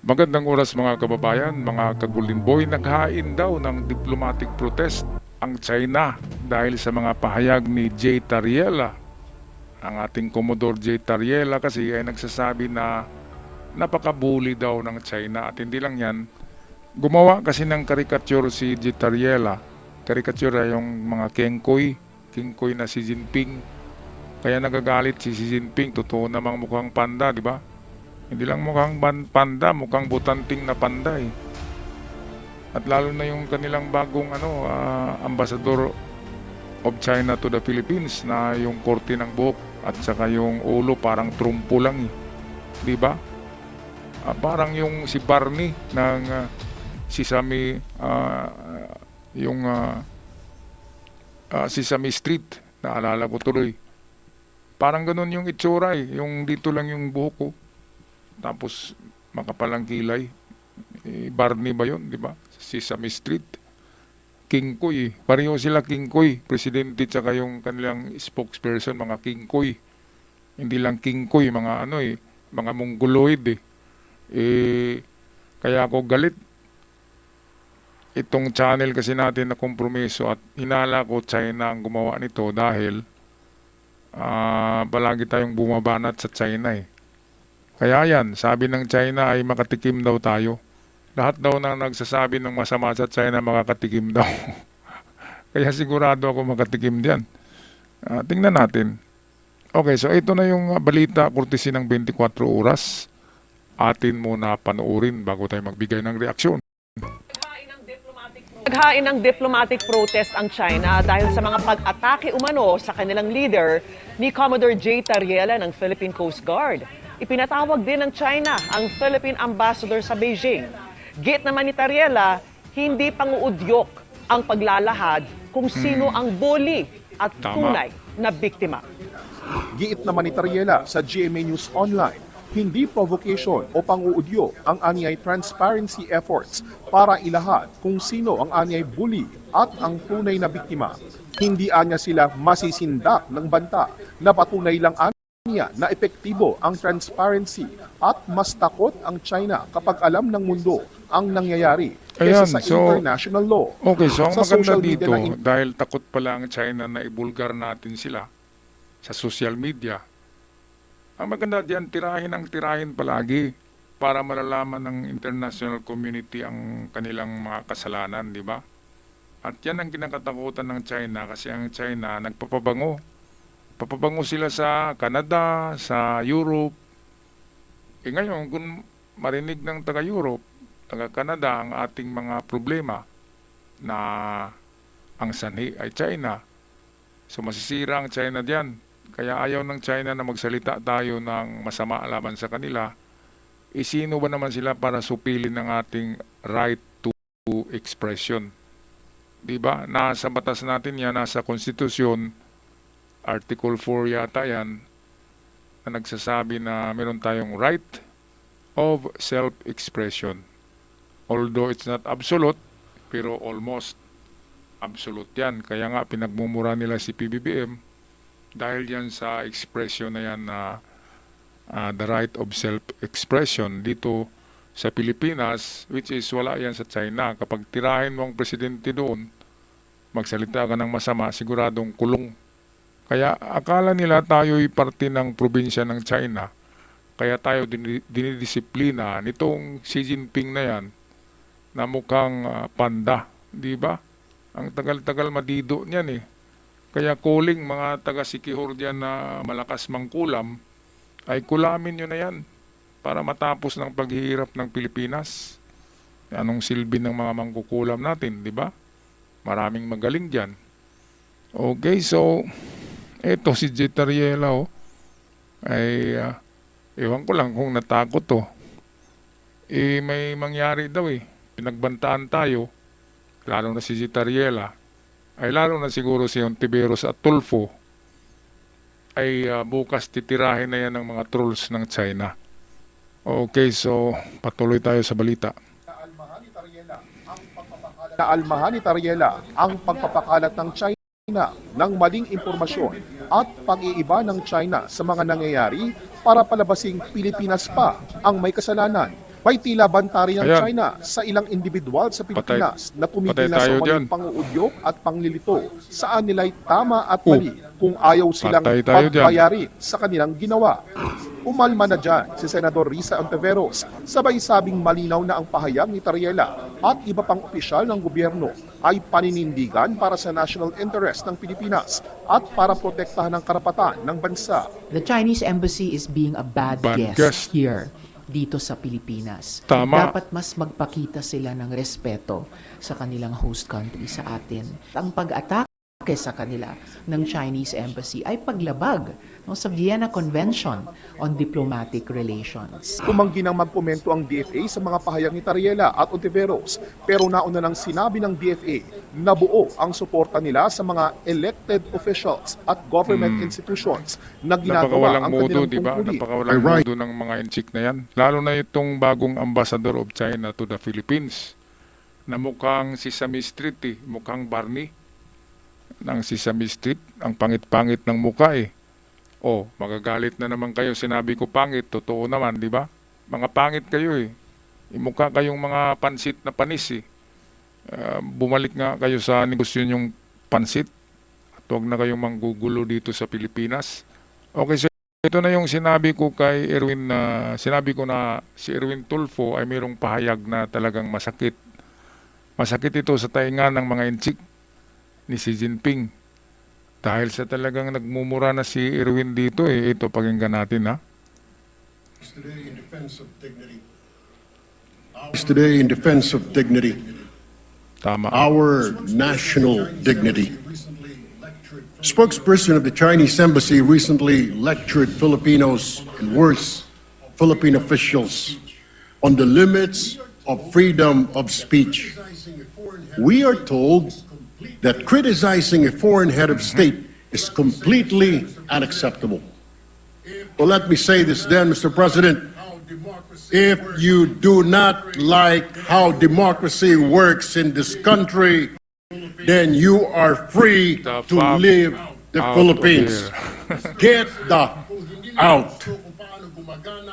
Magandang oras mga kababayan, mga kagulimboy, naghain daw ng diplomatic protest ang China dahil sa mga pahayag ni Jay Tariela. Ang ating Commodore Jay Tariela kasi ay nagsasabi na napaka-bully daw ng China at hindi lang yan, gumawa kasi ng karikature si Jay Tariela. Karikature ay yung mga kengkoy na si Jinping. Kaya nagagalit si Jinping, totoo namang mukhang panda, di ba? Hindi lang mukhang panda, mukhang butanting na panda eh. At lalo na yung kanilang bagong ambassador of China to the Philippines na yung korte ng buhok at saka yung ulo parang trumpo lang eh. 'Di ba? Parang yung si Barney ng Sesame Sesame Street, naalala ko tuloy. Parang ganun yung itsura eh, yung dito lang yung buhok ko. Tapos makapalang kilay. Barney ba yun, di ba? Sesame Street. King Koy. Pareho sila King Koy. Presidente tsaka yung kanilang spokesperson, mga King Koy. Hindi lang King Koy, mga mga mongoloid eh. Kaya ako galit. Itong channel kasi natin na kompromiso at hinala ko China ang gumawa nito dahil palagi tayong bumabanat sa China eh. Kaya yan, sabi ng China ay makatikim daw tayo. Lahat daw na nagsasabi ng masama sa China makakatikim daw. Kaya sigurado ako makatikim diyan. Tingnan natin. Okay, so ito na yung balita kurtesi ng 24 oras. Atin muna panoorin bago tayo magbigay ng reaksyon. Naghain ng diplomatic protest ang China dahil sa mga pag-atake umano sa kanilang leader ni Commodore Jay Tariela ng Philippine Coast Guard. Ipinatawag din ng China ang Philippine Ambassador sa Beijing. Git naman ni Tariela, hindi panguudyok ang paglalahad kung sino ang bully at tunay na biktima. Giit naman ni Tariela sa GMA News Online, hindi provocation o panguudyo ang anyay transparency efforts para ilahad kung sino ang anyay bully at ang tunay na biktima. Hindi anya sila masisindak ng banta na patunay lang niya na epektibo ang transparency at mas takot ang China kapag alam ng mundo ang nangyayari kaysa sa international law. Okay, so ang sa maganda social dito, media dahil takot pala ang China na ibulgar natin sila sa social media, ang maganda diyan, tirahin palagi para malalaman ng international community ang kanilang mga kasalanan, di ba? At yan ang kinakatakutan ng China kasi ang China nagpapabango. Papabango sila sa Canada, sa Europe. Ngayon, kung marinig ng taga-Europe, taga-Canada ang ating mga problema na ang sanhi ay China, so masisira ang China diyan. Kaya ayaw ng China na magsalita tayo ng masama laban sa kanila. Sino ba naman sila para supilin ng ating right to expression? Diba? Nasa batas natin yan, nasa konstitusyon, Article 4 yata yan, na nagsasabi na meron tayong right of self-expression. Although it's not absolute, pero almost absolute yan. Kaya nga pinagmumura nila si PBBM dahil yan sa expression na yan na the right of self-expression dito sa Pilipinas, which is wala yan sa China. Kapag tirahin mo ang presidente doon, magsalita ka ng masama, siguradong kulong. Kaya akala nila tayo'y parte ng probinsya ng China. Kaya tayo dinidisiplina nitong Xi Jinping na yan na mukhang panda, di ba? Ang tagal-tagal madido niyan eh. Kaya calling mga taga-Sikihor diyan na malakas mangkulam, ay kulamin nyo na yan para matapos ng paghihirap ng Pilipinas. Anong silbi ng mga mangkukulam natin, di ba? Maraming magaling diyan. Okay, so ito si Jay Tariela ay ewan ko lang kung natakot may mangyari daw pinagbantaan tayo, lalo na si Jay Tariela, ay lalo na siguro si Ontiveros at Tulfo ay bukas titirahin na yan ng mga trolls ng China. Okay, so patuloy tayo sa balita. Naalmahan ni Tariela ang pagpapakalat ng China ng maling impormasyon at pag-iiba ng China sa mga nangyayari para palabasing Pilipinas pa ang may kasalanan. May tila banta rin ng Ayan. China sa ilang individual sa Pilipinas na tumigil patay na sa tayo maling dyan. panguudyok at panglilito saan nila'y tama at mali kung ayaw silang Patay tayo dyan. pagbayarin sa kanilang ginawa. Umalma na dyan si Senador Risa Ontiveros, sabay sabing malinaw na ang pahayag ni Tariela at iba pang opisyal ng gobyerno ay paninindigan para sa national interest ng Pilipinas at para protektahan ang karapatan ng bansa. The Chinese embassy is being a bad, Bad guest, guest. here dito sa Pilipinas. Tama. Dapat mas magpakita sila ng respeto sa kanilang host country sa atin. Ang pag-atake sa kanila ng Chinese embassy ay paglabag sa Vienna Convention on Diplomatic Relations. Tumanggi nang magkomento ang DFA sa mga pahayag ni Tariela at Ontiveros, pero nauna nang sinabi ng DFA na buo ang suporta nila sa mga elected officials at government institutions na ginagawa Napakawalang ang modo, kanilang di ba? tungkulin. Napakawalang modo ng mga inchik na yan. Lalo na itong bagong ambassador of China to the Philippines na mukhang si Sesame Street mukhang Barney ng Sesame Street. Ang pangit-pangit ng mukha magagalit na naman kayo. Sinabi ko pangit, totoo naman, di ba? Mga pangit kayo Mukha kayong mga pansit na panis bumalik nga kayo sa negosyo yung pansit at huwag na kayong manggugulo dito sa Pilipinas. Okay, so ito na yung sinabi ko kay Erwin sinabi ko na si Erwin Tulfo ay mayroong pahayag na talagang masakit. Masakit ito sa tainga ng mga inchik ni Xi Jinping. Dahil sa talagang nagmumura na si Erwin dito ito pakinggan natin Today in defense of dignity. Today in defense of dignity, Tama. our national dignity. Spokesperson of the Chinese embassy recently lectured Filipinos and worse, Philippine officials on the limits of freedom of speech. We are told that criticizing a foreign head of state is completely unacceptable. Well, let me say this then, Mr. President. If you do not like how democracy works in this country, then you are free The to fuck leave the out Philippines. of Get the out.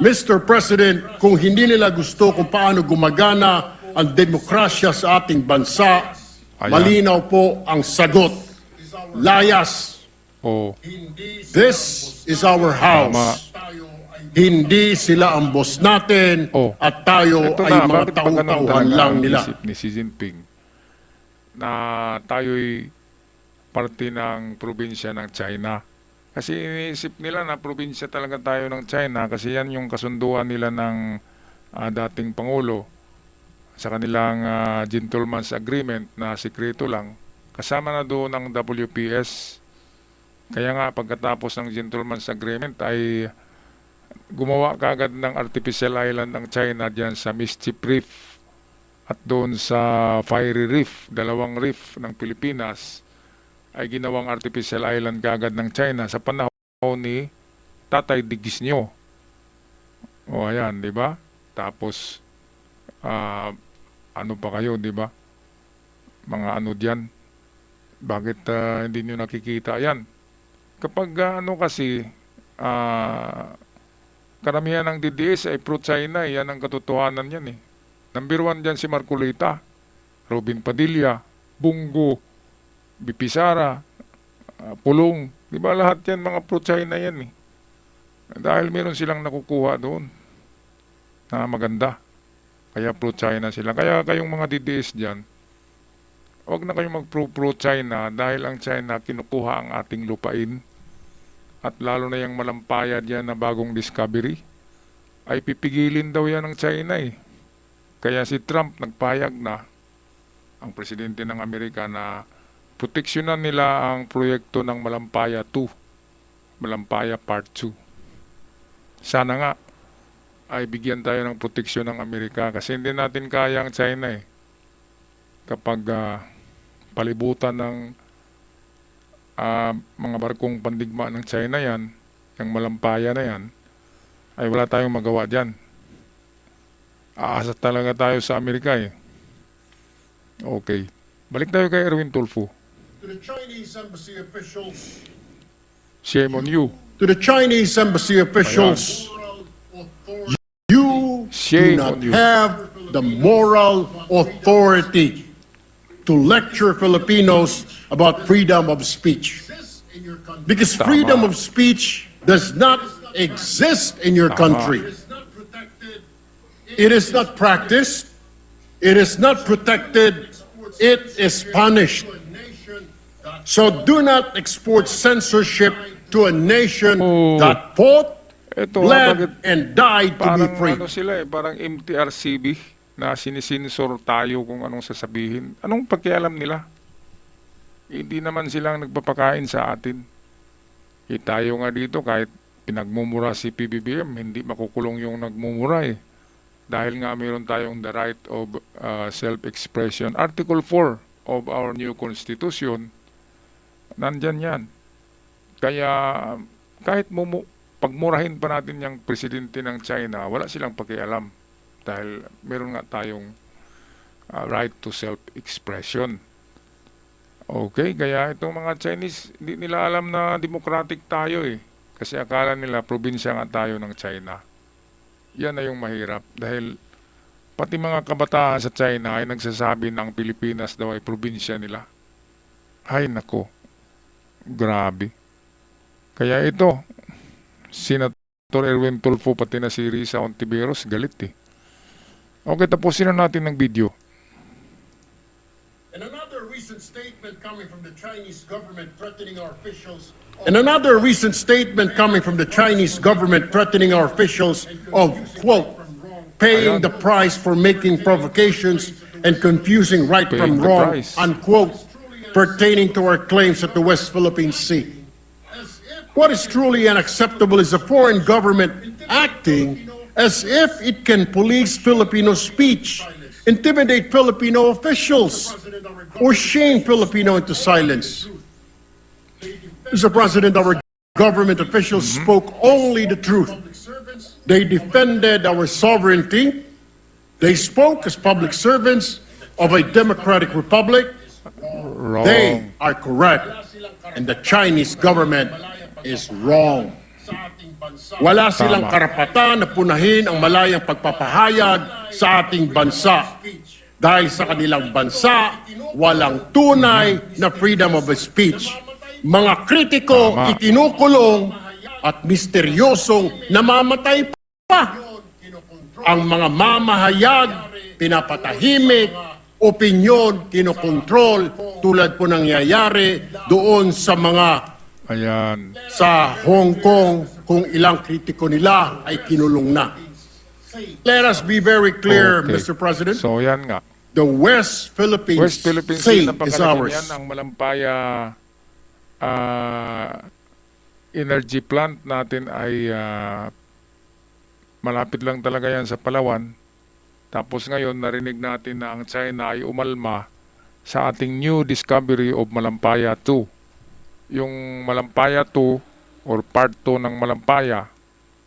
Mr. President, kung hindi nila gusto kung paano gumagana ang demokrasya sa ating bansa, Ayan. malinaw po ang sagot. Layas. This is our house. Hindi sila ang boss natin at tayo Ito ay na, mga bakit ba ganun tauhan talaga lang ang nila. isip ni Xi Jinping na tayo'y parte ng probinsya ng China? Kasi iniisip nila na probinsya talaga tayo ng China kasi yan yung kasunduan nila ng dating Pangulo sa kanilang gentleman's agreement na sikreto lang. Kasama na doon ang WPS. Kaya nga pagkatapos ng gentleman's agreement ay gumawa kaagad ng artificial island ng China diyan sa Mischief Reef at doon sa Fiery Reef, dalawang reef ng Pilipinas ay ginawang artificial island kaagad ng China sa panahon ni Tatay Digis nyo. O ayan, di ba? Tapos ano pa kayo, di ba? Mga ano diyan. Bakit hindi nyo nakikita yan? Kapag ano kasi karamihan ng DDS ay pro-China, yan ang katotohanan yan Number 1 dyan si Marcolita, Robin Padilla, Bungo, Bipisara, Pulong. Di ba lahat yan mga pro-China yan Dahil meron silang nakukuha doon na maganda. Kaya pro-China sila. Kaya kayong mga DDS dyan, huwag na kayong mag-pro-China dahil ang China kinukuha ang ating lupain. At lalo na yung malampaya dyan na bagong discovery, ay pipigilin daw yan ng China Kaya si Trump nagpayag na, ang presidente ng Amerika, na proteksyonan nila ang proyekto ng Malampaya 2, Malampaya Part 2. Sana nga ay bigyan tayo ng proteksyon ng Amerika kasi hindi natin kaya ang China kapag palibutan ng mga barkong pandigma ng China yan, yung Malampaya na yan, ay wala tayong magawa dyan. Aasa talaga tayo sa Amerika Okay. Balik tayo kay Erwin Tulfo. To the Chinese embassy officials, Shame on you. to the Chinese embassy officials, you Shame do not on you. have the moral authority to lecture Filipinos about freedom of speech. Because Tama. freedom of speech does not exist in your country. It is not practiced. It is not protected. It is punished. So do not export censorship to a nation Oh. that fought, Ito, bled, bakit and died to be parang free. ano sila parang MTRCB na sinisinsor tayo kung anong sasabihin. Anong pakialam nila? Hindi naman silang nagpapakain sa atin. Tayo nga dito kahit pinagmumura si PBBM, hindi makukulong yung nagmumura eh. Dahil nga mayroon tayong the right of self-expression. Article 4 of our new constitution, nandyan yan. Kaya kahit pagmurahin pa natin yung presidente ng China, wala silang pakialam. Dahil meron nga tayong right to self-expression. Okay, kaya itong mga Chinese, hindi nila alam na democratic tayo eh. Kasi akala nila probinsya nga tayo ng China. Yan na yung mahirap dahil pati mga kabataan sa China ay nagsasabi na ang Pilipinas daw ay probinsya nila. Ay nako, grabe. Kaya ito, Senator Erwin Tulfo pati na si Risa Ontiveros galit eh. Okay, tapusin na natin ng video. And another recent statement coming from the Chinese government threatening our officials. And another recent statement coming from the Chinese government threatening our officials of, quote, paying the price for making provocations and confusing right Paying from the wrong, price. unquote, pertaining to our claims at the West Philippine Sea. What is truly unacceptable is a foreign government acting as if it can police Filipino speech, intimidate Filipino officials, or shame Filipino into silence. Mr. President, our government officials spoke only the truth. They defended our sovereignty. They spoke as public servants of a democratic republic. Wrong. They are correct. And the Chinese government is wrong. Wala silang karapatan na punahin ang malayang pagpapahayag sa ating bansa. Dahil sa kanilang bansa, walang tunay na freedom of speech. Mga kritiko Tama. itinukulong at misteryosong namamatay pa. Ang mga mamahayag, pinapatahimik, opinyon, kinokontrol, tulad po nangyayari doon sa mga Ayan. sa Hong Kong kung ilang kritiko nila ay kinulong na. Let us be very clear, Okay. Mr. President. So yan nga. The West Philippines, West Philippine Sea, Sea is napakalaking ours. yan. Ang Malampaya energy plant natin ay malapit lang talaga yan sa Palawan. Tapos ngayon, narinig natin na ang China ay umalma sa ating new discovery of Malampaya 2. Yung Malampaya 2 or part 2 ng Malampaya,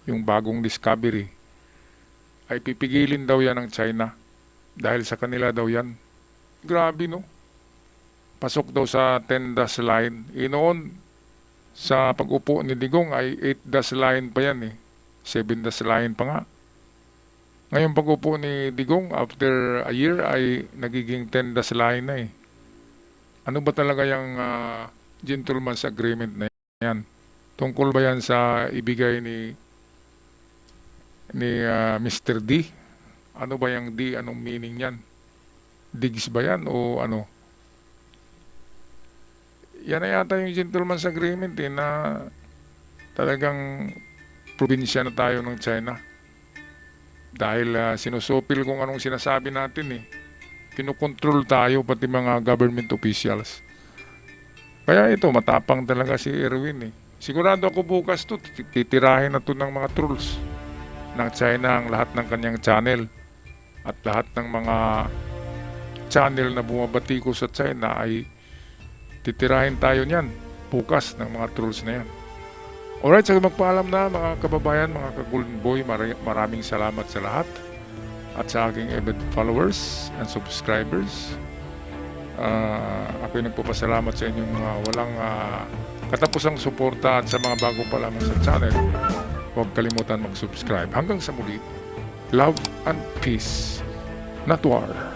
yung bagong discovery, ay pipigilin daw yan ng China. Dahil sa kanila daw yan. Grabe no? Pasok daw sa 10-dash line. Noon, sa pag-upo ni Digong ay 8-dash line pa yan eh. 7-dash line pa nga. Ngayon pag-upo ni Digong, after a year ay nagiging 10-dash line na eh. Ano ba talaga yung gentleman's agreement na yan? Tungkol ba yan sa ibigay ni Mr. D? Ano ba yung D? Anong meaning yan? Digs ba yan o ano? Yan na yata yung gentleman's agreement eh, na talagang probinsya na tayo ng China. Dahil sinusupil kung anong sinasabi natin eh. Kinukontrol tayo pati mga government officials. Kaya ito, matapang talaga si Erwin eh. Sigurado ako bukas to, titirahin na to ng mga trolls ng China ang lahat ng kanyang channel. At lahat ng mga channel na bumabati ko sa China ay titirahin tayo niyan bukas ng mga trolls na yan. Alright, so magpaalam na mga kababayan, mga ka-Golden Boy, maraming salamat sa lahat at sa aking avid followers and subscribers. Ako'y nagpapasalamat sa inyong walang katapusang suporta at sa mga bago pa lamang sa channel, huwag kalimutan mag-subscribe. Hanggang sa muli, Love and peace, not war.